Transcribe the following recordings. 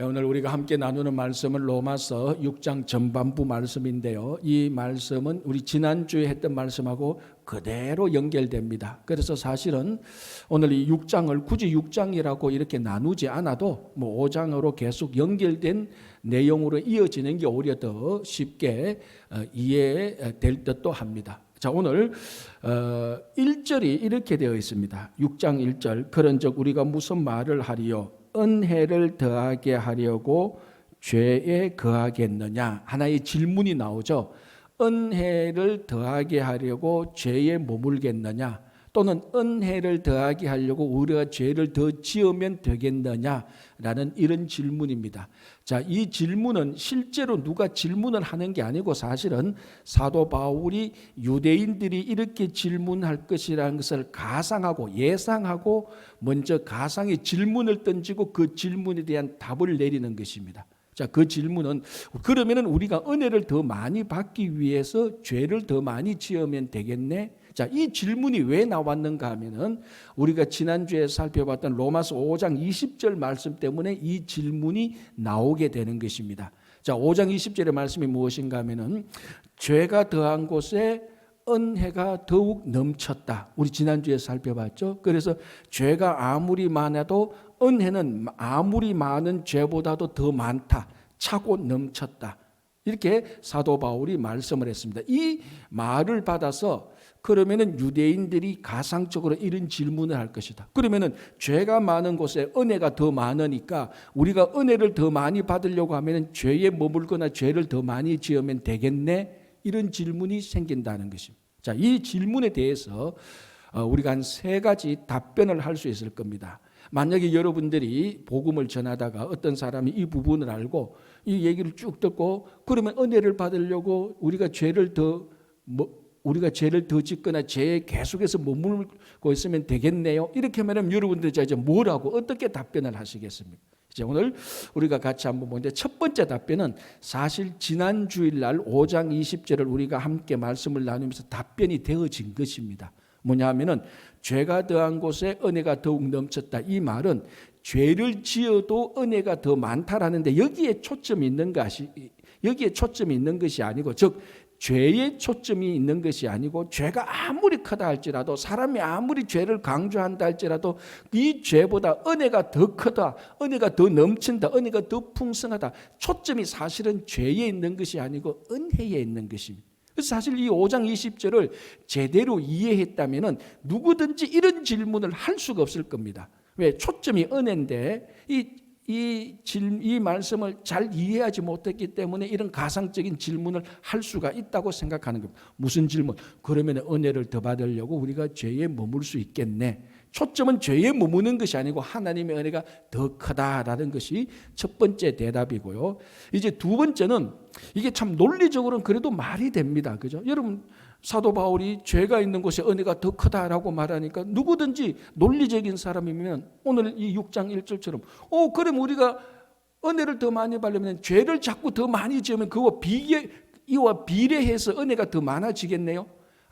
오늘 우리가 함께 나누는 말씀은 로마서 6장 전반부 말씀인데요. 이 말씀은 우리 지난주에 했던 말씀하고 그대로 연결됩니다. 그래서 사실은 오늘 이 6장을 굳이 6장이라고 이렇게 나누지 않아도 5장으로 계속 연결된 내용으로 이어지는 게 오히려 더 쉽게 이해될 듯도 합니다. 자, 오늘 1절이 이렇게 되어 있습니다. 6장 1절. 그런즉 우리가 무슨 말을 하리요? 은혜를 더하게 하려고 죄에 거하겠느냐? 하나의 질문이 나오죠. 은혜를 더하게 하려고 죄에 머물겠느냐? 또는 은혜를 더하게 하려고 우리가 죄를 더 지으면 되겠느냐라는 이런 질문입니다. 자, 이 질문은 실제로 누가 질문을 하는 게 아니고 사실은 사도 바울이 유대인들이 이렇게 질문할 것이라는 것을 가상하고 예상하고 먼저 가상의 질문을 던지고 그 질문에 대한 답을 내리는 것입니다. 자, 그 질문은 그러면은 우리가 은혜를 더 많이 받기 위해서 죄를 더 많이 지으면 되겠네? 자, 이 질문이 왜 나왔는가 하면은 우리가 지난주에 살펴봤던 로마서 5장 20절 말씀 때문에 이 질문이 나오게 되는 것입니다. 자, 5장 20절의 말씀이 무엇인가 하면은 죄가 더한 곳에 은혜가 더욱 넘쳤다. 우리 지난주에 살펴봤죠. 그래서 죄가 아무리 많아도 은혜는 아무리 많은 죄보다도 더 많다. 차고 넘쳤다. 이렇게 사도 바울이 말씀을 했습니다. 이 말을 받아서 그러면은 유대인들이 가상적으로 이런 질문을 할 것이다. 그러면은 죄가 많은 곳에 은혜가 더 많으니까 우리가 은혜를 더 많이 받으려고 하면은 죄에 머물거나 죄를 더 많이 지으면 되겠네? 이런 질문이 생긴다는 것입니다. 자, 이 질문에 대해서 우리가 한 3가지 답변을 할 수 있을 겁니다. 만약에 여러분들이 복음을 전하다가 어떤 사람이 이 부분을 알고 이 얘기를 쭉 듣고 그러면 은혜를 받으려고 우리가 죄를 더 짓거나 죄에 계속해서 머물고 있으면 되겠네요. 이렇게 하면 여러분들 이제 뭐라고 어떻게 답변을 하시겠습니까? 이제 오늘 우리가 같이 한번 보는데 첫 번째 답변은 사실 지난 주일날 5장 20절을 우리가 함께 말씀을 나누면서 답변이 되어진 것입니다. 뭐냐 하면은 죄가 더한 곳에 은혜가 더욱 넘쳤다. 이 말은 죄를 지어도 은혜가 더 많다라는데 여기에 초점이 있는 것이 아니고 즉 죄에 초점이 있는 것이 아니고 죄가 아무리 크다 할지라도 사람이 아무리 죄를 강조한다 할지라도 이 죄보다 은혜가 더 크다, 은혜가 더 넘친다, 은혜가 더 풍성하다. 초점이 사실은 죄에 있는 것이 아니고 은혜에 있는 것입니다. 그래서 사실 이 5장 20절을 제대로 이해했다면 누구든지 이런 질문을 할 수가 없을 겁니다. 왜? 초점이 은혜인데 이 말씀을 잘 이해하지 못했기 때문에 이런 가상적인 질문을 할 수가 있다고 생각하는 겁니다. 무슨 질문? 그러면 은혜를 더 받으려고 우리가 죄에 머물 수 있겠네. 초점은 죄에 머무는 것이 아니고 하나님의 은혜가 더 크다라는 것이 첫 번째 대답이고요. 이제 두 번째는 이게 참 논리적으로는 그래도 말이 됩니다. 그죠? 여러분 사도 바울이 죄가 있는 곳에 은혜가 더 크다라고 말하니까 누구든지 논리적인 사람이면 오늘 이 6장 1절처럼 그럼 우리가 은혜를 더 많이 받으려면 죄를 자꾸 더 많이 지으면 이와 비례해서 은혜가 더 많아지겠네요.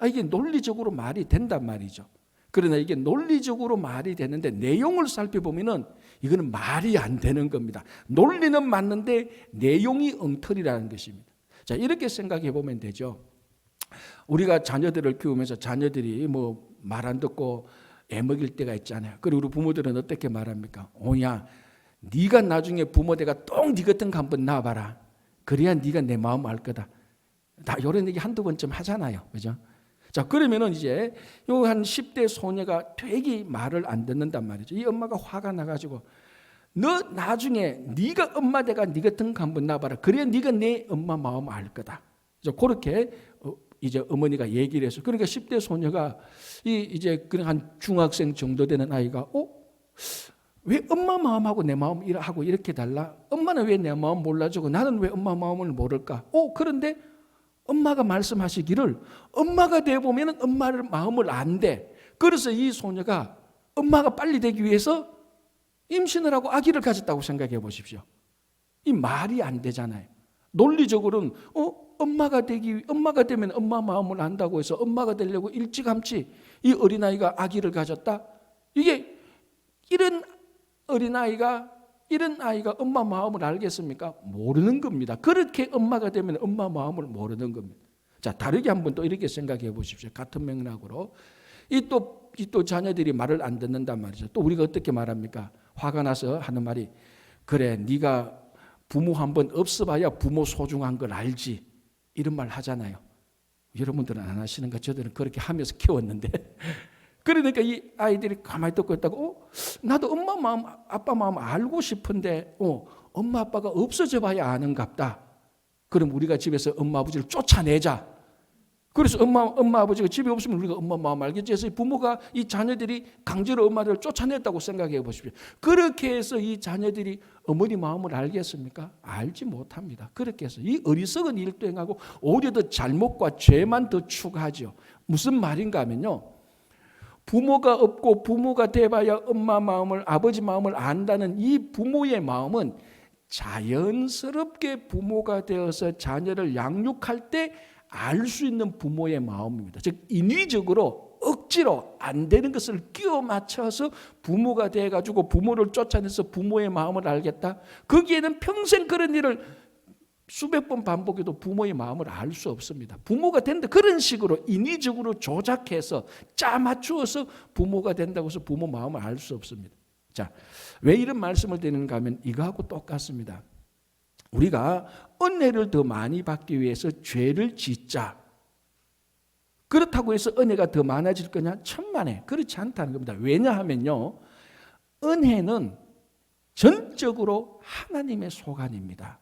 이게 논리적으로 말이 된단 말이죠. 그러나 이게 논리적으로 말이 되는데 내용을 살펴보면은 이거는 말이 안 되는 겁니다. 논리는 맞는데 내용이 엉터리라는 것입니다. 자, 이렇게 생각해 보면 되죠. 우리가 자녀들을 키우면서 자녀들이 말 안 듣고 애먹일 때가 있잖아요. 그리고 우리 부모들은 어떻게 말합니까? 오야, 네가 나중에 부모 돼가 똥 네 같은 거 한번 낳아봐라. 그래야 네가 내 마음 알 거다. 다 이런 얘기 한두 번쯤 하잖아요. 그죠? 자, 그러면은 이제 요 한 10대 소녀가 되게 말을 안 듣는단 말이죠. 이 엄마가 화가 나가지고 너 나중에 네가 엄마 돼가 네 같은 거 한번 낳아봐라. 그래야 네가 내 엄마 마음 알 거다. 그렇게 이제 어머니가 얘기를 해서 그러니까 10대 소녀가 이제 그냥 한 중학생 정도 되는 아이가 왜 엄마 마음하고 내 마음하고 이렇게 달라? 엄마는 왜 내 마음 몰라주고 나는 왜 엄마 마음을 모를까? 그런데 엄마가 말씀하시기를 엄마가 되어보면 엄마의 마음을 안대. 그래서 이 소녀가 엄마가 빨리 되기 위해서 임신을 하고 아기를 가졌다고 생각해 보십시오. 이 말이 안 되잖아요. 논리적으로는 엄마가 되면 엄마 마음을 안다고 해서 엄마가 되려고 일찌감치 이 어린아이가 아기를 가졌다. 이게 이런 어린아이가 이런 아이가 엄마 마음을 알겠습니까? 모르는 겁니다. 그렇게 엄마가 되면 엄마 마음을 모르는 겁니다. 자, 다르게 한번 또 이렇게 생각해 보십시오. 같은 맥락으로 이 또 자녀들이 말을 안 듣는단 말이죠. 또 우리가 어떻게 말합니까? 화가 나서 하는 말이, 그래, 네가 부모 한번 없어봐야 부모 소중한 걸 알지, 이런 말 하잖아요. 여러분들은 안 하시는가? 저들은 그렇게 하면서 키웠는데 그러니까 이 아이들이 가만히 듣고 있다고, 나도 엄마 마음 아빠 마음 알고 싶은데 엄마 아빠가 없어져 봐야 아는갑다. 그럼 우리가 집에서 엄마 아버지를 쫓아내자. 그래서 엄마 아버지가 집에 없으면 우리가 엄마 마음 알겠지 해서 부모가 이 자녀들이 강제로 엄마를 쫓아냈다고 생각해 보십시오. 그렇게 해서 이 자녀들이 어머니 마음을 알겠습니까? 알지 못합니다. 그렇게 해서 이 어리석은 일도 행하고 오히려 더 잘못과 죄만 더 추가하죠. 무슨 말인가 하면요, 부모가 없고 부모가 돼봐야 엄마 마음을, 아버지 마음을 안다는 이 부모의 마음은 자연스럽게 부모가 되어서 자녀를 양육할 때 알 수 있는 부모의 마음입니다. 즉 인위적으로 억지로 안 되는 것을 끼워 맞춰서 부모가 돼가지고 부모를 쫓아내서 부모의 마음을 알겠다. 거기에는 평생 그런 일을 수백 번 반복해도 부모의 마음을 알 수 없습니다. 부모가 된다 그런 식으로 인위적으로 조작해서 짜 맞추어서 부모가 된다고 해서 부모 마음을 알 수 없습니다. 자, 왜 이런 말씀을 드리는가 하면 이거하고 똑같습니다. 우리가 은혜를 더 많이 받기 위해서 죄를 짓자. 그렇다고 해서 은혜가 더 많아질 거냐? 천만에 그렇지 않다는 겁니다. 왜냐하면요, 은혜는 전적으로 하나님의 소관입니다.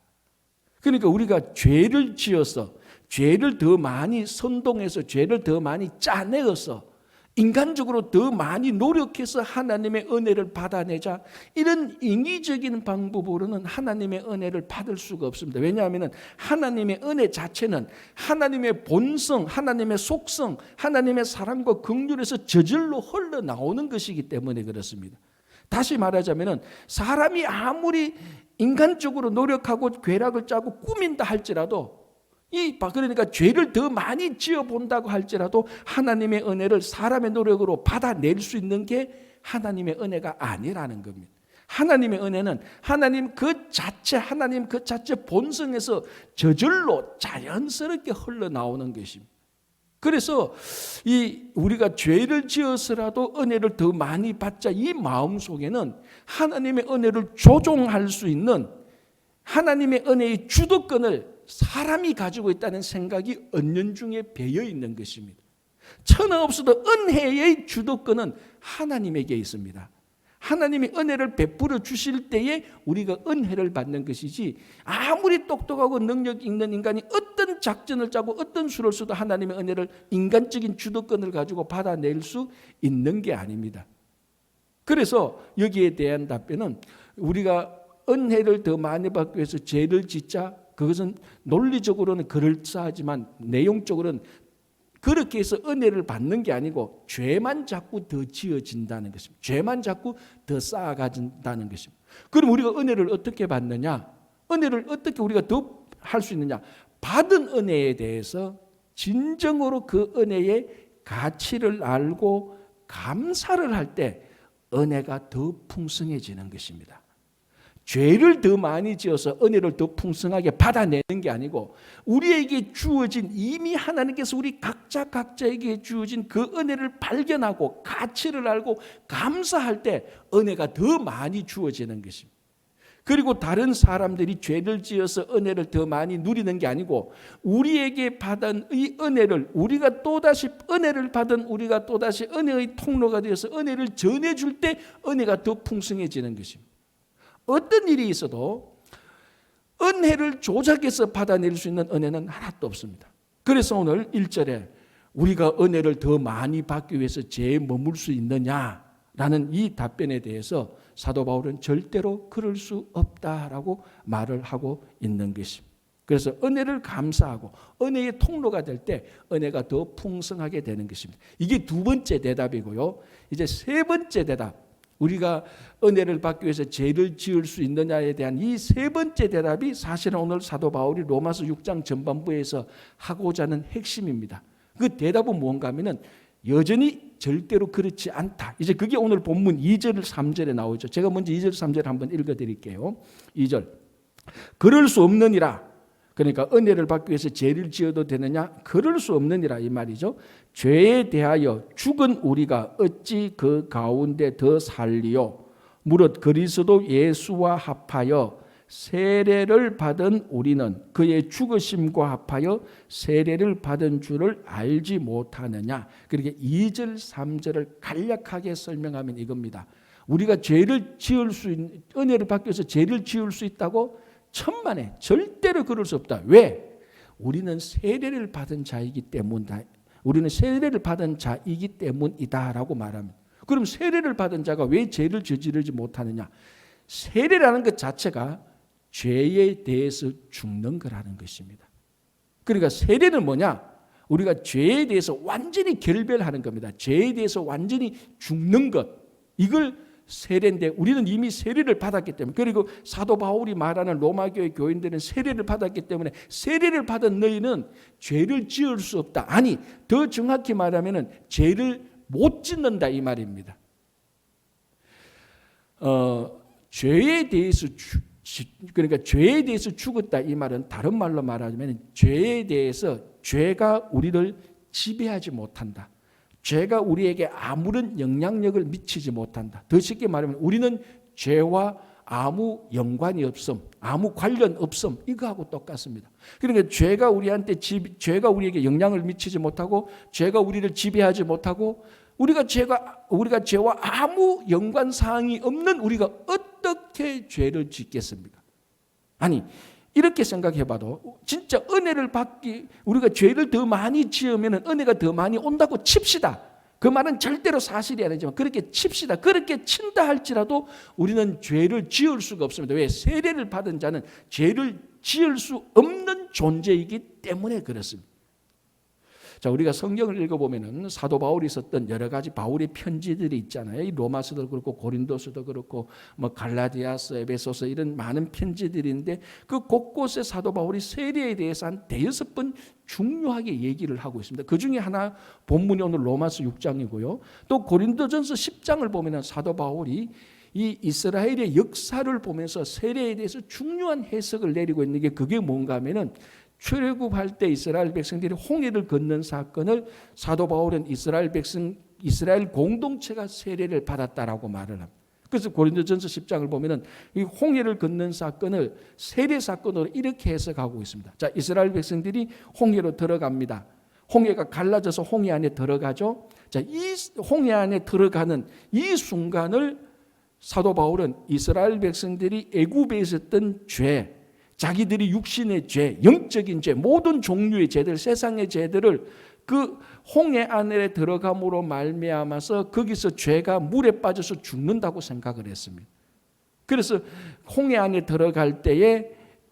그러니까 우리가 죄를 지어서, 죄를 더 많이 선동해서, 죄를 더 많이 짜내어서, 인간적으로 더 많이 노력해서 하나님의 은혜를 받아내자, 이런 인위적인 방법으로는 하나님의 은혜를 받을 수가 없습니다. 왜냐하면 하나님의 은혜 자체는 하나님의 본성, 하나님의 속성, 하나님의 사랑과 긍휼에서 저절로 흘러나오는 것이기 때문에 그렇습니다. 다시 말하자면 사람이 아무리 인간적으로 노력하고 괴락을 짜고 꾸민다 할지라도, 그러니까 죄를 더 많이 지어본다고 할지라도 하나님의 은혜를 사람의 노력으로 받아낼 수 있는 게 하나님의 은혜가 아니라는 겁니다. 하나님의 은혜는 하나님 그 자체 본성에서 저절로 자연스럽게 흘러나오는 것입니다. 그래서 우리가 죄를 지어서라도 은혜를 더 많이 받자, 이 마음 속에는 하나님의 은혜를 조종할 수 있는 하나님의 은혜의 주도권을 사람이 가지고 있다는 생각이 은연중에 배어 있는 것입니다. 천하 없어도 은혜의 주도권은 하나님에게 있습니다. 하나님이 은혜를 베풀어 주실 때에 우리가 은혜를 받는 것이지, 아무리 똑똑하고 능력 있는 인간이 어떤 작전을 짜고 어떤 수를 써도 하나님의 은혜를 인간적인 주도권을 가지고 받아낼 수 있는 게 아닙니다. 그래서 여기에 대한 답변은, 우리가 은혜를 더 많이 받기 위해서 죄를 짓자, 그것은 논리적으로는 그럴싸하지만 내용적으로는 그렇게 해서 은혜를 받는 게 아니고 죄만 자꾸 더 지어진다는 것입니다. 죄만 자꾸 더 쌓아가진다는 것입니다. 그럼 우리가 은혜를 어떻게 받느냐? 은혜를 어떻게 우리가 더 할 수 있느냐? 받은 은혜에 대해서 진정으로 그 은혜의 가치를 알고 감사를 할 때 은혜가 더 풍성해지는 것입니다. 죄를 더 많이 지어서 은혜를 더 풍성하게 받아내는 게 아니고, 우리에게 주어진, 이미 하나님께서 우리 각자에게 주어진 그 은혜를 발견하고 가치를 알고 감사할 때 은혜가 더 많이 주어지는 것입니다. 그리고 다른 사람들이 죄를 지어서 은혜를 더 많이 누리는 게 아니고, 우리에게 받은 이 은혜를, 우리가 또다시 은혜를 받은 우리가 또다시 은혜의 통로가 되어서 은혜를 전해줄 때 은혜가 더 풍성해지는 것입니다. 어떤 일이 있어도 은혜를 조작해서 받아낼 수 있는 은혜는 하나도 없습니다. 그래서 오늘 1절에 우리가 은혜를 더 많이 받기 위해서 죄에 머물 수 있느냐라는 이 답변에 대해서 사도 바울은 절대로 그럴 수 없다라고 말을 하고 있는 것입니다. 그래서 은혜를 감사하고 은혜의 통로가 될 때 은혜가 더 풍성하게 되는 것입니다. 이게 두 번째 대답이고요. 이제 세 번째 대답, 우리가 은혜를 받기 위해서 죄를 지을 수 있느냐에 대한 이 세 번째 대답이 사실은 오늘 사도 바울이 로마서 6장 전반부에서 하고자 하는 핵심입니다. 그 대답은 뭔가 하면은, 여전히 절대로 그렇지 않다. 이제 그게 오늘 본문 2절 3절에 나오죠. 제가 먼저 2절 3절 한번 읽어드릴게요. 2절 그럴 수 없느니라. 그러니까 은혜를 받기 위해서 죄를 지어도 되느냐? 그럴 수 없느니라 이 말이죠. 죄에 대하여 죽은 우리가 어찌 그 가운데 더 살리요? 무릇 그리스도 예수와 합하여 세례를 받은 우리는 그의 죽으심과 합하여 세례를 받은 줄을 알지 못하느냐. 그렇게 2절 3절을 간략하게 설명하면 이겁니다. 우리가 죄를 지을 수 있는, 은혜를 받기 위해서 죄를 지을 수 있다고? 천만에 절대로 그럴 수 없다. 왜? 우리는 세례를 받은 자이기 때문이다. 우리는 세례를 받은 자이기 때문이다라고 말합니다. 그럼 세례를 받은 자가 왜 죄를 저지르지 못하느냐? 세례라는 것 자체가 죄에 대해서 죽는 거라는 것입니다. 그러니까 세례는 뭐냐? 우리가 죄에 대해서 완전히 결별하는 겁니다. 죄에 대해서 완전히 죽는 것. 이걸 세례인데 우리는 이미 세례를 받았기 때문에, 그리고 사도 바울이 말하는 로마교회 교인들은 세례를 받았기 때문에 세례를 받은 너희는 죄를 지을 수 없다. 아니, 더 정확히 말하면 죄를 못 짓는다 이 말입니다. 죄에 대해서 그러니까 죄에 대해서 죽었다 이 말은 다른 말로 말하자면 죄에 대해서 죄가 우리를 지배하지 못한다. 죄가 우리에게 아무런 영향력을 미치지 못한다. 더 쉽게 말하면 우리는 죄와 아무 연관이 없음, 아무 관련 없음, 이거하고 똑같습니다. 그러니까 죄가 우리에게 영향을 미치지 못하고 죄가 우리를 지배하지 못하고 우리가 죄와 아무 연관 사항이 없는 우리가 어떻게 죄를 짓겠습니까? 아니, 이렇게 생각해봐도 진짜 은혜를 받기, 우리가 죄를 더 많이 지으면 은혜가 더 많이 온다고 칩시다. 그 말은 절대로 사실이 아니지만 그렇게 칩시다. 그렇게 친다 할지라도 우리는 죄를 지을 수가 없습니다. 왜? 세례를 받은 자는 죄를 지을 수 없는 존재이기 때문에 그렇습니다. 자, 우리가 성경을 읽어보면은 사도 바울이 썼던 여러 가지 바울의 편지들이 있잖아요. 이 로마서도 그렇고 고린도서도 그렇고 뭐 갈라디아서, 에베소서 이런 많은 편지들인데 그 곳곳에 사도 바울이 세례에 대해서 한 5번 중요하게 얘기를 하고 있습니다. 그 중에 하나 본문이 오늘 로마서 6장이고요. 또 고린도전서 10장을 보면은 사도 바울이 이 이스라엘의 역사를 보면서 세례에 대해서 중요한 해석을 내리고 있는 게 그게 뭔가 하면은 출애굽할 때 이스라엘 백성들이 홍해를 건넌 사건을 사도 바울은 이스라엘 공동체가 세례를 받았다라고 말을 합니다. 그래서 고린도전서 10장을 보면은 이 홍해를 건넌 사건을 세례 사건으로 이렇게 해석하고 있습니다. 자, 이스라엘 백성들이 홍해로 들어갑니다. 홍해가 갈라져서 홍해 안에 들어가죠. 자, 이 홍해 안에 들어가는 이 순간을 사도 바울은 이스라엘 백성들이 애굽에 있었던 죄, 자기들이 육신의 죄, 영적인 죄, 모든 종류의 죄들, 세상의 죄들을 그 홍해 안에 들어감으로 말미암아서 거기서 죄가 물에 빠져서 죽는다고 생각을 했습니다. 그래서 홍해 안에 들어갈 때에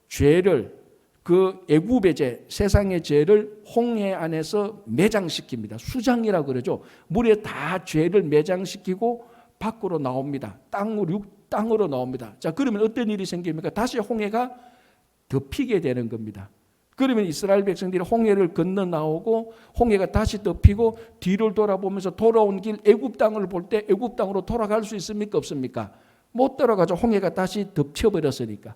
죄를, 그 애굽의 죄, 세상의 죄를 홍해 안에서 매장시킵니다. 수장이라고 그러죠. 물에 다 죄를 매장시키고 밖으로 나옵니다. 땅으로 나옵니다. 자, 그러면 어떤 일이 생깁니까? 다시 홍해가 덮이게 되는 겁니다. 그러면 이스라엘 백성들이 홍해를 건너 나오고 홍해가 다시 덮이고 뒤를 돌아보면서 돌아온 길 애굽 땅을 볼 때 애굽 땅으로 돌아갈 수 있습니까? 없습니까? 못 돌아가죠. 홍해가 다시 덮쳐버렸으니까.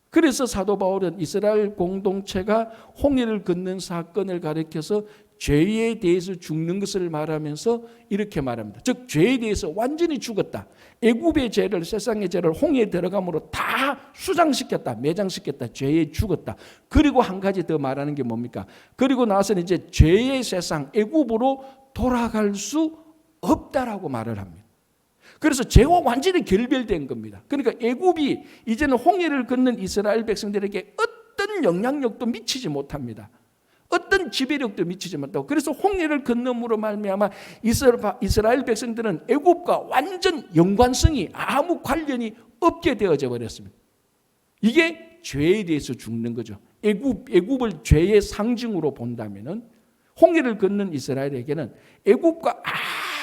그래서 사도 바울은 이스라엘 공동체가 홍해를 건넌 사건을 가리켜서 죄에 대해서 죽는 것을 말하면서 이렇게 말합니다. 즉 죄에 대해서 완전히 죽었다. 애굽의 죄를, 세상의 죄를 홍해에 들어감으로 다 수장시켰다. 매장시켰다. 죄에 죽었다. 그리고 한 가지 더 말하는 게 뭡니까? 그리고 나서는 이제 죄의 세상 애굽으로 돌아갈 수 없다라고 말을 합니다. 그래서 죄와 완전히 결별된 겁니다. 그러니까 애굽이 이제는 홍해를 건넌 이스라엘 백성들에게 어떤 영향력도 미치지 못합니다. 어떤 지배력도 미치지 못하고, 그래서 홍해를 건너므로 말미암아 이스라엘 백성들은 애굽과 완전 연관성이, 아무 관련이 없게 되어져 버렸습니다. 이게 죄에 대해서 죽는 거죠. 애굽을 죄의 상징으로 본다면은 홍해를 건넌 이스라엘에게는 애굽과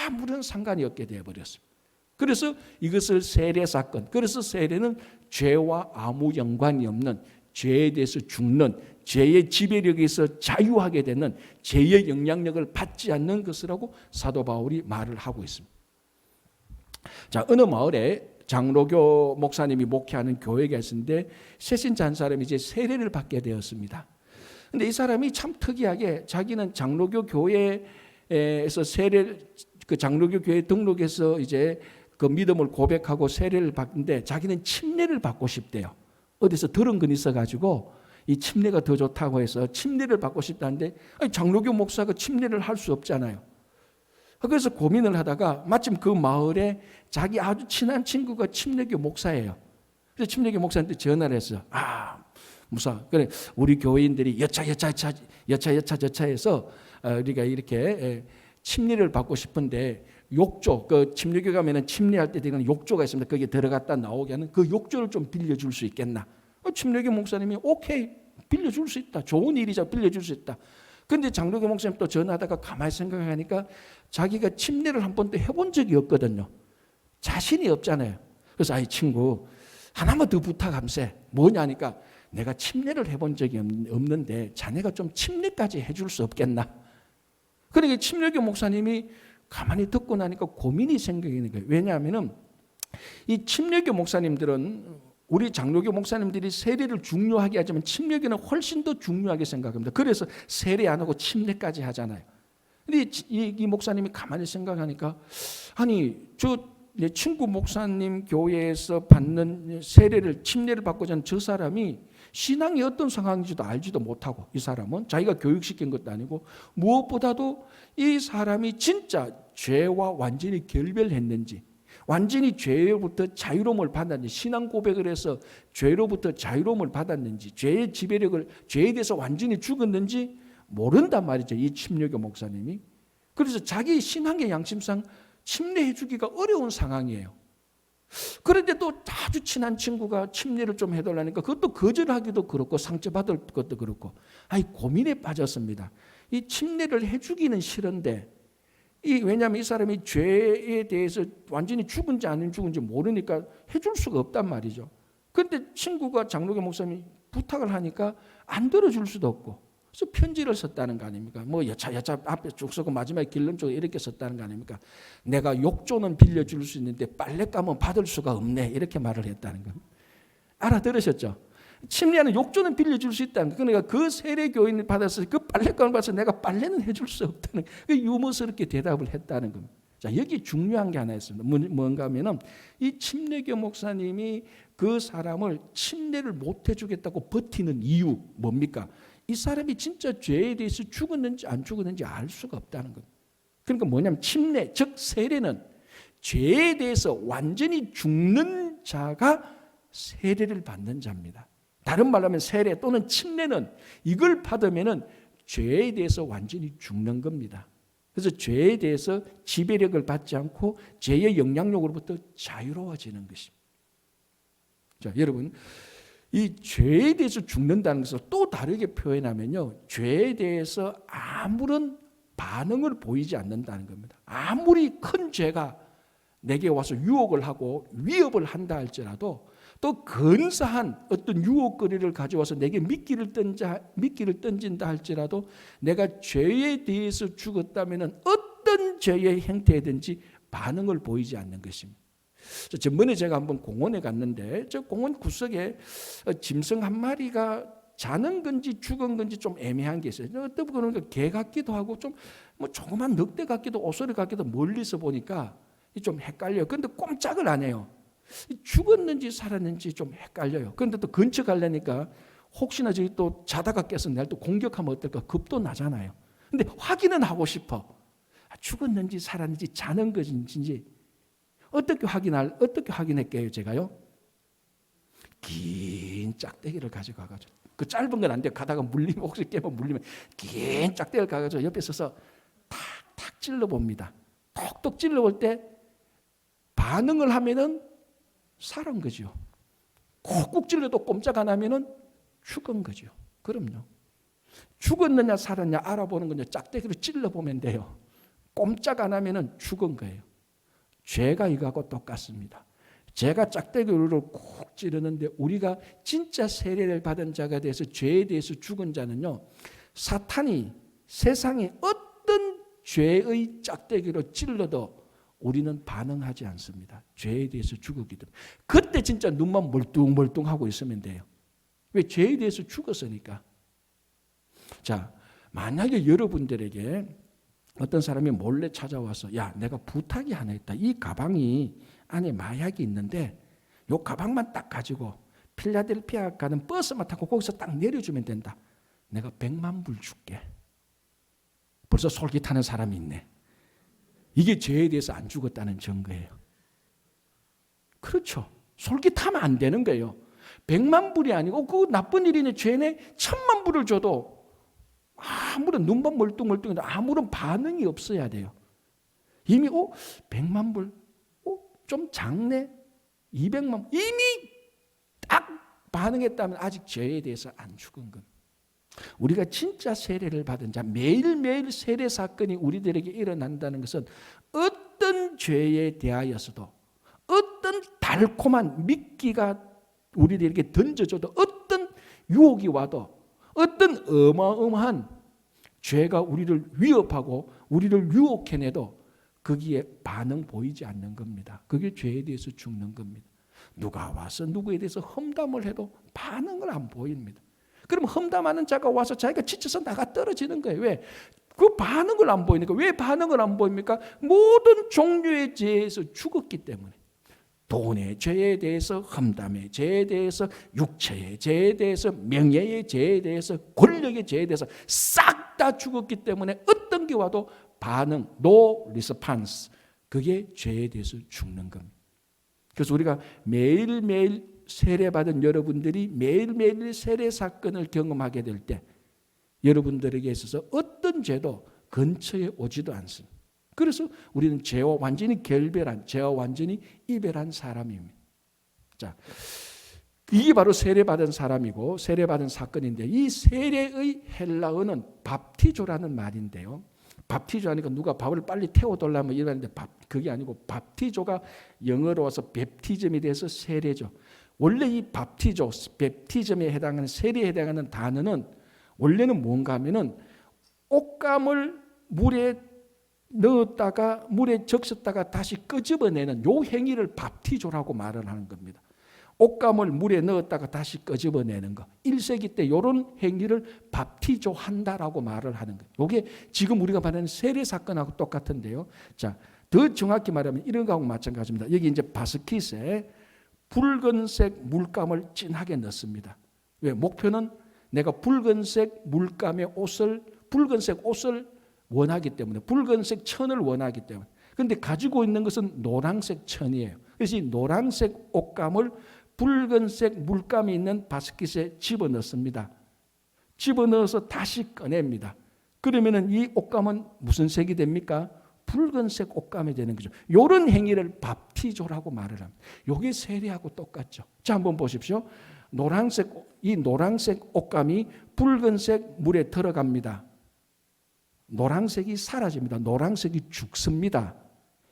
아무런 상관이 없게 되어 버렸습니다. 그래서 이것을 세례 사건, 그래서 세례는 죄와 아무 연관이 없는, 죄에 대해서 죽는, 죄의 지배력에서 자유하게 되는 죄의 영향력을 받지 않는 것이라고 사도 바울이 말을 하고 있습니다. 자, 어느 마을에 장로교 목사님이 목회하는 교회가 있었는데 새신자 한 사람이 이제 세례를 받게 되었습니다. 근데 이 사람이 참 특이하게 자기는 장로교 교회에서 그 장로교 교회 등록해서 이제 그 믿음을 고백하고 세례를 받는데 자기는 침례를 받고 싶대요. 어디서 들은 건 있어가지고 이 침례가 더 좋다고 해서 침례를 받고 싶다는데 장로교 목사가 침례를 할 수 없잖아요. 그래서 고민을 하다가 마침 그 마을에 자기 아주 친한 친구가 침례교 목사예요. 그래서 침례교 목사한테 전화를 했어. 목사, 그래 우리 교인들이 여차해서 우리가 이렇게 침례를 받고 싶은데 욕조, 그 침례교 가면은 침례할 때 되는 욕조가 있습니다. 거기에 들어갔다 나오게 하는 그 욕조를 좀 빌려줄 수 있겠나? 침례교 목사님이 오케이, 빌려줄 수 있다. 좋은 일이자 빌려줄 수 있다. 근데 장로교 목사님 또 전화하다가 가만히 생각하니까 자기가 침례를 한 번도 해본 적이 없거든요. 자신이 없잖아요. 그래서 아이 친구 하나만 더 부탁함세. 뭐냐니까 내가 침례를 해본 적이 없는데 자네가 좀 침례까지 해줄 수 없겠나? 그러니까 침례교 목사님이 가만히 듣고 나니까 고민이 생기는 거예요. 왜냐하면은 이 침례교 목사님들은 우리 장로교 목사님들이 세례를 중요하게 하지만 침례교는 훨씬 더 중요하게 생각합니다. 그래서 세례 안 하고 침례까지 하잖아요. 근데 이 목사님이 가만히 생각하니까 아니 내 친구 목사님 교회에서 받는 세례를 침례를 받고자 하는 저 사람이 신앙이 어떤 상황인지도 알지도 못하고 이 사람은 자기가 교육시킨 것도 아니고 무엇보다도 이 사람이 진짜 죄와 완전히 결별했는지 완전히 죄로부터 자유로움을 받았는지 신앙 고백을 해서 죄로부터 자유로움을 받았는지 죄의 지배력을 죄에 대해서 완전히 죽었는지 모른단 말이죠. 이 침례교 목사님이. 그래서 자기 신앙의 양심상 침례해 주기가 어려운 상황이에요. 그런데 또 아주 친한 친구가 침례를 좀 해달라니까 그것도 거절하기도 그렇고 상처받을 것도 그렇고 고민에 빠졌습니다. 이 침례를 해주기는 싫은데 왜냐하면 이 사람이 죄에 대해서 완전히 죽은지 안 죽은지 모르니까 해줄 수가 없단 말이죠. 그런데 친구가 장로교 목사님이 부탁을 하니까 안 들어줄 수도 없고 그래서 편지를 썼다는 거 아닙니까? 뭐 여차 앞에 쭉 쓰고 마지막에 결론 쪽에 이렇게 썼다는 거 아닙니까? 내가 욕조는 빌려줄 수 있는데 빨랫감은 받을 수가 없네 이렇게 말을 했다는 거. 알아들으셨죠? 침례하는 욕조는 빌려줄 수 있다는 거. 그러니까 그 세례교인을 받아서 그 빨랫감을 받아서 내가 빨래는 해줄 수 없다는 유머스럽게 대답을 했다는 겁니다. 자, 여기 중요한 게 하나 있습니다. 뭔가 하면은 이 침례교 목사님이 그 사람을 침례를 못 해주겠다고 버티는 이유 뭡니까? 이 사람이 진짜 죄에 대해서 죽었는지 안 죽었는지 알 수가 없다는 겁니다. 그러니까 뭐냐면 침례, 즉 세례는 죄에 대해서 완전히 죽는 자가 세례를 받는 자입니다. 다른 말로 하면 세례 또는 침례는 이걸 받으면은 죄에 대해서 완전히 죽는 겁니다. 그래서 죄에 대해서 지배력을 받지 않고 죄의 영향력으로부터 자유로워지는 것입니다. 자, 여러분, 이 죄에 대해서 죽는다는 것을 또 다르게 표현하면요, 죄에 대해서 아무런 반응을 보이지 않는다는 겁니다. 아무리 큰 죄가 내게 와서 유혹을 하고 위협을 한다 할지라도 또 근사한 어떤 유혹거리를 가져와서 내게 미끼를 던진다 할지라도 내가 죄에 대해서 죽었다면 어떤 죄의 행태든지 반응을 보이지 않는 것입니다. 전번에 제가 한번 공원에 갔는데 저 공원 구석에 짐승 한 마리가 자는 건지 죽은 건지 좀 애매한 게 있어요. 어떻게 보면 개 같기도 하고 좀 뭐 조그만 늑대 같기도 오소리 같기도 멀리서 보니까 좀 헷갈려요. 그런데 꼼짝을 안 해요. 죽었는지 살았는지 좀 헷갈려요. 그런데 또 근처 가려니까 혹시나 저기 또 자다가 깨서 날 또 공격하면 어떨까 겁도 나잖아요. 근데 확인은 하고 싶어. 죽었는지 살았는지 자는 것인지 어떻게 확인할게요, 제가요? 긴 짝대기를 가져가가지고 그 짧은 건 안 돼요. 가다가 물리면 혹시 깨면 물리면 긴 짝대기를 가가지고 옆에 서서 탁탁 찔러봅니다. 톡톡 찔러볼 때 반응을 하면은 살은 거죠. 콕콕 찔러도 꼼짝 안 하면은 죽은 거죠. 그럼요. 죽었느냐 살았냐 알아보는 건요, 짝대기로 찔러보면 돼요. 꼼짝 안 하면은 죽은 거예요. 죄가 이거하고 똑같습니다. 죄가 짝대기를 콕 찌르는데 우리가 진짜 세례를 받은 자가 돼서 죄에 대해서 죽은 자는요, 사탄이 세상에 어떤 죄의 짝대기로 찔러도 우리는 반응하지 않습니다. 죄에 대해서 죽었기 때문에. 그때 진짜 눈만 멀뚱멀뚱하고 있으면 돼요. 왜? 죄에 대해서 죽었으니까. 자, 만약에 여러분들에게 어떤 사람이 몰래 찾아와서, 야, 내가 부탁이 하나 있다. 이 가방이 안에 마약이 있는데 이 가방만 딱 가지고 필라델피아 가는 버스만 타고 거기서 딱 내려주면 된다. 내가 100만 불 줄게. 벌써 솔깃하는 사람이 있네. 이게 죄에 대해서 안 죽었다는 증거예요. 그렇죠. 솔깃하면 안 되는 거예요. 100만 불이 아니고 그 나쁜 일이네, 죄네, 1000만 불을 줘도 아무런 눈만 멀뚱멀뚱해도 아무런 반응이 없어야 돼요. 이미 100만 불, 좀 작네, 200만, 이미 딱 반응했다면 아직 죄에 대해서 안 죽은 겁니다. 우리가 진짜 세례를 받은 자, 매일매일 세례 사건이 우리들에게 일어난다는 것은 어떤 죄에 대하여서도 어떤 달콤한 미끼가 우리들에게 던져줘도, 어떤 유혹이 와도, 어떤 어마어마한 죄가 우리를 위협하고 우리를 유혹해내도 거기에 반응 보이지 않는 겁니다. 그게 죄에 대해서 죽는 겁니다. 누가 와서 누구에 대해서 험담을 해도 반응을 안 보입니다. 그럼 험담하는 자가 와서 자기가 지쳐서 나가 떨어지는 거예요. 왜? 그 반응을 안 보이니까. 왜 반응을 안 보입니까? 모든 종류의 죄에서 죽었기 때문에. 돈의 죄에 대해서, 험담의 죄에 대해서, 육체의 죄에 대해서, 명예의 죄에 대해서, 권력의 죄에 대해서 싹 다 죽었기 때문에 어떤 게 와도 반응, no response, 그게 죄에 대해서 죽는 겁니다. 그래서 우리가 매일매일 세례받은 여러분들이 매일매일 세례 사건을 경험하게 될 때 여러분들에게 있어서 어떤 죄도 근처에 오지도 않습니다. 그래서 우리는 죄와 완전히 결별한, 죄와 완전히 이별한 사람입니다. 자, 이게 바로 세례받은 사람이고 세례받은 사건인데, 이 세례의 헬라어는 밥티조라는 말인데요. 밥티조 하니까 누가 밥을 빨리 태워달라면 이러는데 그게 아니고, 밥티조가 영어로 와서 뵙티즘에 대해서 세례죠. 원래 이 밥티조, 뵙티즘에 해당하는, 세례에 해당하는 단어는 원래는 뭔가 하면은 옷감을 물에 넣었다가 물에 적셨다가 다시 끄집어내는 요 행위를 밥티조라고 말을 하는 겁니다. 옷감을 물에 넣었다가 다시 끄집어내는 거. 1세기 때 이런 행위를 밥티조 한다라고 말을 하는 거예요. 이게 지금 우리가 말하는 세례 사건하고 똑같은데요. 자, 더 정확히 말하면 이런 거하고 마찬가지입니다. 여기 이제 바스킷에 붉은색 물감을 진하게 넣습니다. 왜? 목표는 내가 붉은색 물감의 옷을, 붉은색 옷을 원하기 때문에, 붉은색 천을 원하기 때문에. 그런데 가지고 있는 것은 노란색 천이에요. 그래서 이 노란색 옷감을 붉은색 물감이 있는 바스킷에 집어넣습니다. 집어넣어서 다시 꺼냅니다. 그러면 이 옷감은 무슨 색이 됩니까? 붉은색 옷감이 되는 거죠. 이런 행위를 밥티조라고 말을 합니다. 이게 세례하고 똑같죠. 자, 한번 보십시오. 이 노란색 옷감이 붉은색 물에 들어갑니다. 노란색이 사라집니다. 노란색이 죽습니다.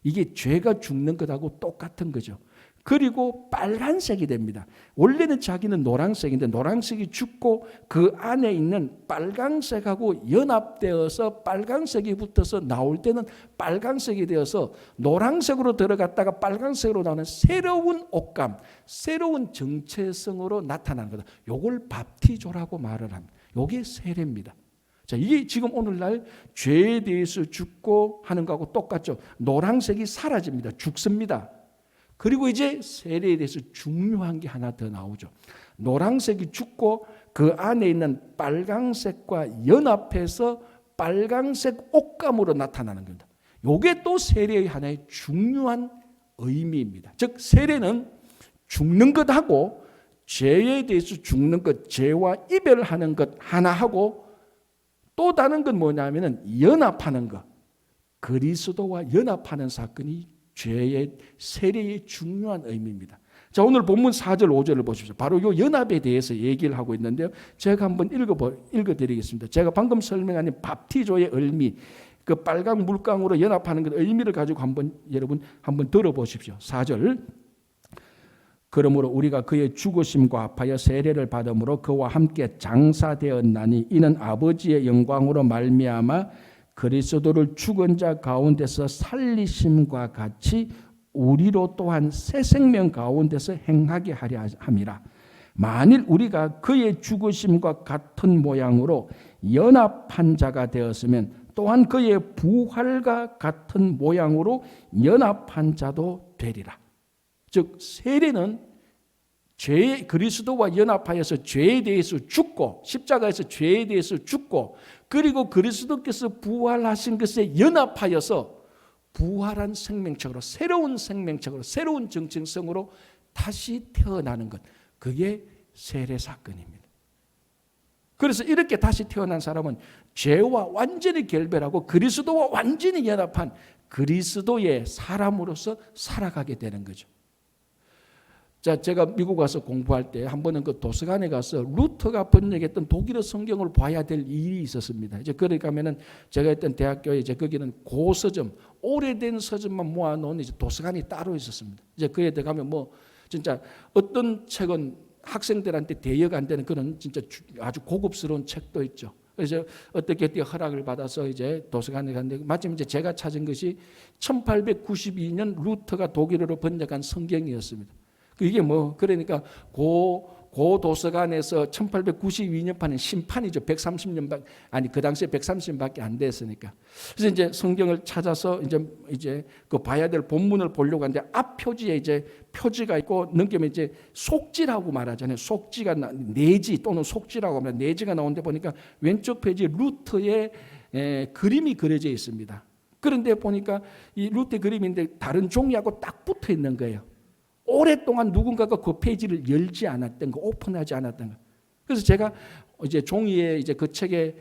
이게 죄가 죽는 것하고 똑같은 거죠. 그리고 빨간색이 됩니다. 원래는 자기는 노란색인데 노란색이 죽고 그 안에 있는 빨간색하고 연합되어서 빨간색이 붙어서 나올 때는 빨간색이 되어서 노란색으로 들어갔다가 빨간색으로 나오는 새로운 옷감, 새로운 정체성으로 나타나는 거다. 이걸 밥티조라고 말을 합니다. 이게 세례입니다. 자, 이게 지금 오늘날 죄에 대해서 죽고 하는 거하고 똑같죠. 노란색이 사라집니다. 죽습니다. 그리고 이제 세례에 대해서 중요한 게 하나 더 나오죠. 노란색이 죽고 그 안에 있는 빨강색과 연합해서 빨강색 옷감으로 나타나는 겁니다. 이게 또 세례의 하나의 중요한 의미입니다. 즉 세례는 죽는 것하고 죄에 대해서 죽는 것, 죄와 이별하는 것 하나 하고, 또 다른 건 뭐냐면은 연합하는 것, 그리스도와 연합하는 사건이 죄의 세례의 중요한 의미입니다. 자, 오늘 본문 4절 5절을 보십시오. 바로 이 연합에 대해서 얘기를 하고 있는데요. 제가 한번 읽어드리겠습니다. 제가 방금 설명한 밥티조의 의미, 그 빨강 물감으로 연합하는 것 의미를 가지고 여러분 한번 들어보십시오. 4절. 그러므로 우리가 그의 죽으심과 합하여 세례를 받음으로 그와 함께 장사되었나니 이는 아버지의 영광으로 말미암아 그리스도를 죽은 자 가운데서 살리심과 같이 우리로 또한 새 생명 가운데서 행하게 하려 함이라. 만일 우리가 그의 죽으심과 같은 모양으로 연합한 자가 되었으면 또한 그의 부활과 같은 모양으로 연합한 자도 되리라. 즉 세례는 그리스도와 연합하여서 죄에 대해서 죽고 십자가에서 죄에 대해서 죽고 그리고 그리스도께서 부활하신 것에 연합하여서 부활한 생명체로 새로운 생명체로 새로운 정체성으로 다시 태어나는 것, 그게 세례 사건입니다. 그래서 이렇게 다시 태어난 사람은 죄와 완전히 결별하고 그리스도와 완전히 연합한 그리스도의 사람으로서 살아가게 되는 거죠. 자, 제가 미국 와서 공부할 때 한 번은 그 도서관에 가서 루터가 번역했던 독일어 성경을 봐야 될 일이 있었습니다. 이제 거기 가면은 제가 있던 대학교에 이제 거기는 고서점, 오래된 서점만 모아놓은 이제 도서관이 따로 있었습니다. 이제 거기에 들어가면 뭐 진짜 어떤 책은 학생들한테 대여가 안 되는 그런 진짜 아주 고급스러운 책도 있죠. 그래서 어떻게 허락을 받아서 이제 도서관에 갔는데 마침 이제 제가 찾은 것이 1892년 루터가 독일어로 번역한 성경이었습니다. 이게 뭐 그러니까 고 도서관에서 1892년 판은 신판이죠. 130년 아니 그 당시에 130년밖에 안 됐으니까. 그래서 이제 성경을 찾아서 이제 그 봐야 될 본문을 보려고 하는데 앞 표지에 이제 표지가 있고 넘기면 이제 속지라고 말하잖아요. 속지가 내지 또는 속지라고 하면 내지가 나오는데 보니까 왼쪽 페이지에 루터의 그림이 그려져 있습니다. 그런데 보니까 이 루터 그림인데 다른 종이하고 딱 붙어 있는 거예요. 오랫동안 누군가가 그 페이지를 열지 않았던 거, 오픈하지 않았던 거. 그래서 제가 이제 종이에 이제 그 책에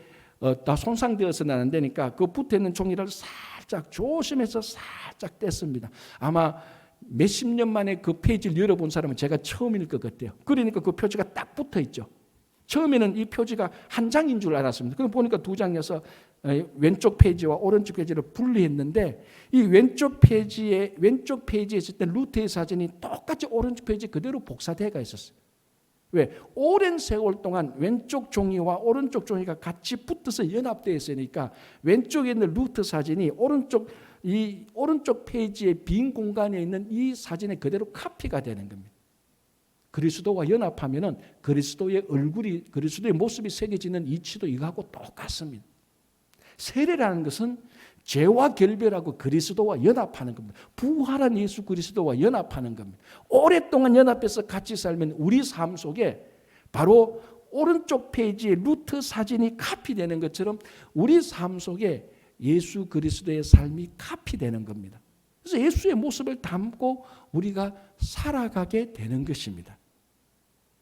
다 손상되어서는 안 되니까 그 붙어 있는 종이를 살짝 조심해서 살짝 뗐습니다. 아마 몇십 년 만에 그 페이지를 열어본 사람은 제가 처음일 것 같아요. 그러니까 그 표지가 딱 붙어 있죠. 처음에는 이 표지가 한 장인 줄 알았습니다. 그럼 보니까 두 장이어서 왼쪽 페이지와 오른쪽 페이지를 분리했는데 이 왼쪽 페이지에 있을 때 루터의 사진이 똑같이 오른쪽 페이지 그대로 복사되어 있었어요. 왜? 오랜 세월 동안 왼쪽 종이와 오른쪽 종이가 같이 붙어서 연합되어 있으니까 왼쪽에 있는 루터 사진이 오른쪽 페이지의 빈 공간에 있는 이 사진의 그대로 카피가 되는 겁니다. 그리스도와 연합하면은 그리스도의 얼굴이 그리스도의 모습이 새겨지는 이치도 이거하고 똑같습니다. 세례라는 것은 죄와 결별하고 그리스도와 연합하는 겁니다. 부활한 예수 그리스도와 연합하는 겁니다. 오랫동안 연합해서 같이 살면 우리 삶 속에 바로 오른쪽 페이지에 루터 사진이 카피되는 것처럼 우리 삶 속에 예수 그리스도의 삶이 카피되는 겁니다. 그래서 예수의 모습을 담고 우리가 살아가게 되는 것입니다.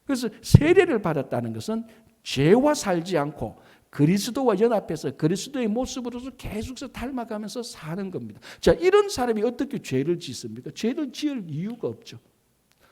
그래서 세례를 받았다는 것은 죄와 살지 않고 그리스도와 연합해서 그리스도의 모습으로서 계속해서 닮아가면서 사는 겁니다. 자, 이런 사람이 어떻게 죄를 짓습니까? 죄를 지을 이유가 없죠.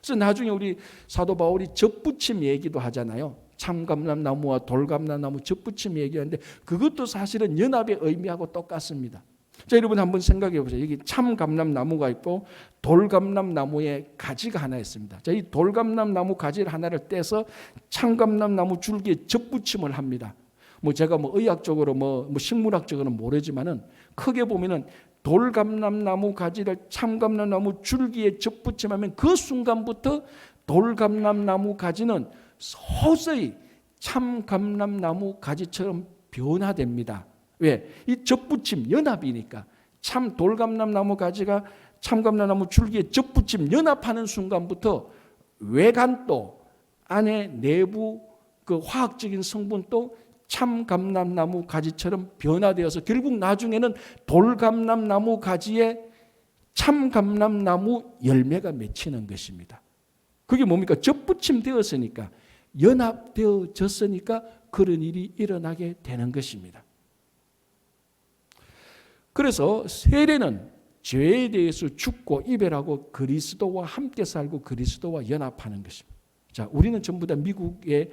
그래서 나중에 우리 사도 바울이 접붙임 얘기도 하잖아요. 참감람나무와 돌감람나무 접붙임 얘기하는데 그것도 사실은 연합의 의미하고 똑같습니다. 자, 여러분 한번 생각해 보세요. 여기 참감람나무가 있고 돌감람나무의 가지가 하나 있습니다. 자, 이 돌감람나무 가지를 하나를 떼서 참감람나무 줄기에 접붙임을 합니다. 뭐 제가 뭐 의학적으로 뭐 식물학적으로는 모르지만은 크게 보면은 돌감람나무 가지를 참감람나무 줄기에 접붙임하면 그 순간부터 돌감람나무 가지는 서서히 참감람나무 가지처럼 변화됩니다. 왜? 이 접붙임 연합이니까 참 돌감람나무 가지가 참감람나무 줄기에 접붙임 연합하는 순간부터 외관도 안에 내부 그 화학적인 성분도 참감람나무 가지처럼 변화되어서 결국 나중에는 돌감람나무 가지에 참감람나무 열매가 맺히는 것입니다. 그게 뭡니까? 접붙임 되었으니까 연합되어졌으니까 그런 일이 일어나게 되는 것입니다. 그래서 세례는 죄에 대해서 죽고 이별하고 그리스도와 함께 살고 그리스도와 연합하는 것입니다. 자, 우리는 전부 다 미국에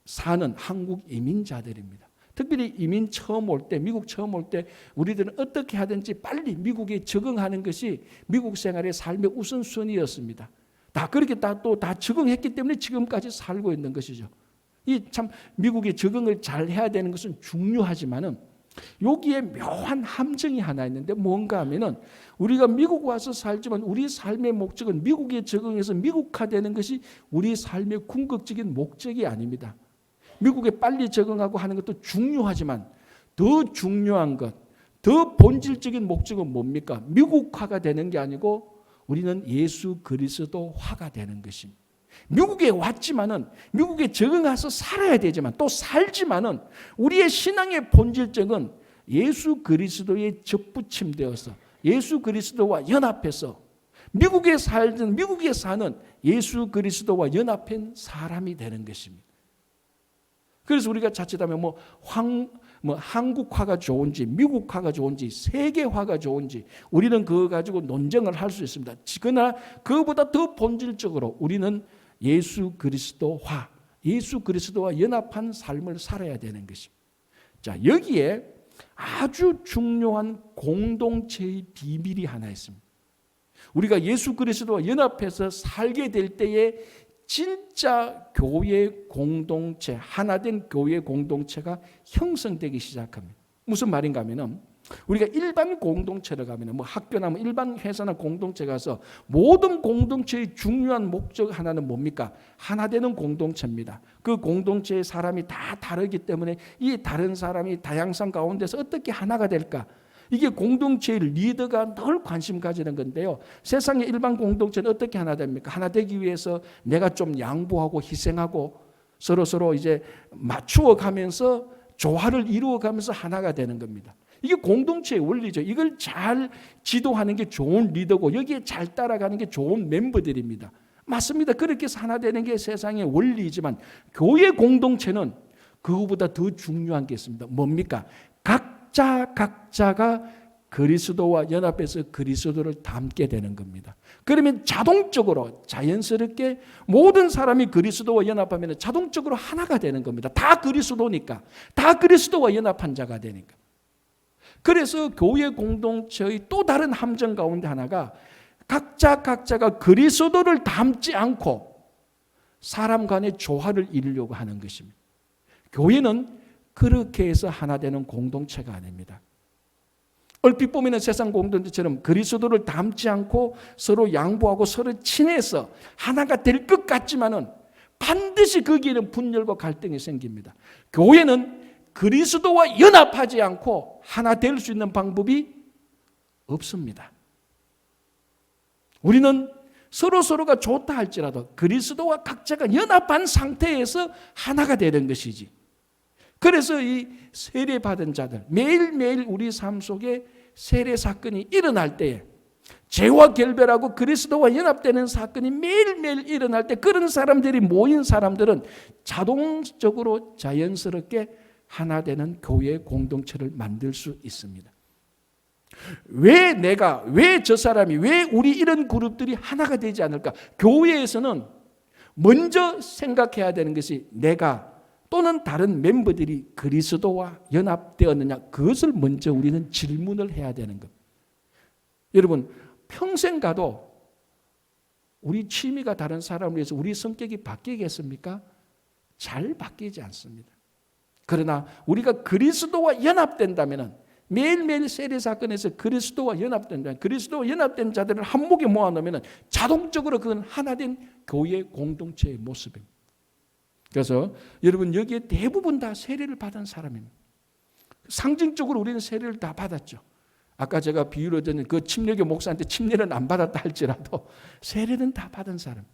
사는 한국 이민자들입니다. 특별히 이민 처음 올 때, 미국 처음 올 때 우리들은 어떻게 하든지 빨리 미국에 적응하는 것이 미국 생활의 삶의 우선순위였습니다. 다 그렇게 다 적응했기 때문에 지금까지 살고 있는 것이죠. 이 참 미국이 적응을 잘 해야 되는 것은 중요하지만은 여기에 묘한 함정이 하나 있는데 뭔가 하면은 우리가 미국 와서 살지만 우리 삶의 목적은 미국에 적응해서 미국화되는 것이 우리 삶의 궁극적인 목적이 아닙니다. 미국에 빨리 적응하고 하는 것도 중요하지만 더 중요한 것, 더 본질적인 목적은 뭡니까? 미국화가 되는 게 아니고 우리는 예수 그리스도화가 되는 것입니다. 미국에 왔지만은 미국에 적응해서 살아야 되지만 또 살지만은 우리의 신앙의 본질적은 예수 그리스도에 접붙임되어서 예수 그리스도와 연합해서 미국에 사는 예수 그리스도와 연합한 사람이 되는 것입니다. 그래서 우리가 자칫하면 한국화가 좋은지 미국화가 좋은지 세계화가 좋은지 우리는 그거 가지고 논쟁을 할 수 있습니다. 그러나 그거보다 더 본질적으로 우리는 예수 그리스도화, 예수 그리스도와 연합한 삶을 살아야 되는 것입니다. 자, 여기에 아주 중요한 공동체의 비밀이 하나 있습니다. 우리가 예수 그리스도와 연합해서 살게 될 때에 진짜 교회 공동체, 하나된 교회 공동체가 형성되기 시작합니다. 무슨 말인가 하면은 우리가 일반 공동체를 가면 학교나 일반 회사나 공동체 가서 모든 공동체의 중요한 목적 하나는 뭡니까? 하나 되는 공동체입니다. 그 공동체의 사람이 다 다르기 때문에 이 다른 사람이 다양성 가운데서 어떻게 하나가 될까? 이게 공동체의 리더가 늘 관심 가지는 건데요. 세상의 일반 공동체는 어떻게 하나 됩니까? 하나 되기 위해서 내가 좀 양보하고 희생하고 서로 이제 맞추어 가면서 조화를 이루어 가면서 하나가 되는 겁니다. 이게 공동체의 원리죠. 이걸 잘 지도하는 게 좋은 리더고 여기에 잘 따라가는 게 좋은 멤버들입니다. 맞습니다. 그렇게 해서 하나 되는 게 세상의 원리이지만 교회 공동체는 그거보다 더 중요한 게 있습니다. 뭡니까? 각자가 그리스도와 연합해서 그리스도를 닮게 되는 겁니다. 그러면 자동적으로 자연스럽게 모든 사람이 그리스도와 연합하면 자동적으로 하나가 되는 겁니다. 다 그리스도니까. 다 그리스도와 연합한 자가 되니까. 그래서 교회 공동체의 또 다른 함정 가운데 하나가 각자가 그리스도를 닮지 않고 사람 간의 조화를 이루려고 하는 것입니다. 교회는 그렇게 해서 하나 되는 공동체가 아닙니다. 얼핏 보면 세상 공동체처럼 그리스도를 닮지 않고 서로 양보하고 서로 친해서 하나가 될 것 같지만은 반드시 거기에는 분열과 갈등이 생깁니다. 교회는 그리스도와 연합하지 않고 하나 될 수 있는 방법이 없습니다. 우리는 서로가 좋다 할지라도 그리스도와 각자가 연합한 상태에서 하나가 되는 것이지. 그래서 이 세례받은 자들, 매일매일 우리 삶 속에 세례 사건이 일어날 때에 죄와 결별하고 그리스도와 연합되는 사건이 매일매일 일어날 때 그런 사람들이 모인 사람들은 자동적으로 자연스럽게 하나 되는 교회 공동체를 만들 수 있습니다. 왜 저 사람이, 왜 우리 이런 그룹들이 하나가 되지 않을까? 교회에서는 먼저 생각해야 되는 것이 내가 또는 다른 멤버들이 그리스도와 연합되었느냐, 그것을 먼저 우리는 질문을 해야 되는 것. 여러분, 평생 가도 우리 취미가 다른 사람을 위해서 우리 성격이 바뀌겠습니까? 잘 바뀌지 않습니다. 그러나 우리가 그리스도와 연합된다면 매일매일 세례 사건에서 그리스도와 연합된다면 그리스도와 연합된 자들을 한 목에 모아놓으면 자동적으로 그건 하나된 교회 공동체의 모습입니다. 그래서 여러분 여기에 대부분 다 세례를 받은 사람입니다. 상징적으로 우리는 세례를 다 받았죠. 아까 제가 비유로 드린 그 침례교 목사한테 침례는 안 받았다 할지라도 세례는 다 받은 사람.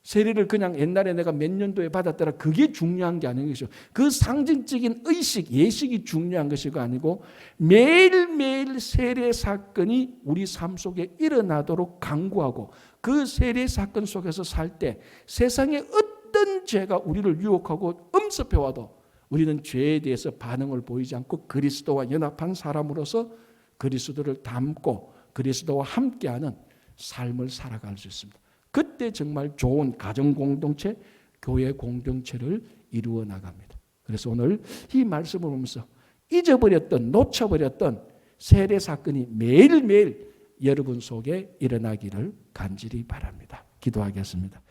세례를 그냥 옛날에 내가 몇 년도에 받았더라 그게 중요한 게 아닌 것이죠. 그 상징적인 의식, 예식이 중요한 것이 아니고 매일매일 세례 사건이 우리 삶 속에 일어나도록 강구하고 그 세례 사건 속에서 살 때 세상의 어떤 죄가 우리를 유혹하고 엄습해와도 우리는 죄에 대해서 반응을 보이지 않고 그리스도와 연합한 사람으로서 그리스도를 닮고 그리스도와 함께하는 삶을 살아갈 수 있습니다. 그때 정말 좋은 가정 공동체, 교회 공동체를 이루어 나갑니다. 그래서 오늘 이 말씀을 보면서 잊어버렸던, 놓쳐버렸던 세례 사건이 매일매일 여러분 속에 일어나기를 간절히 바랍니다. 기도하겠습니다.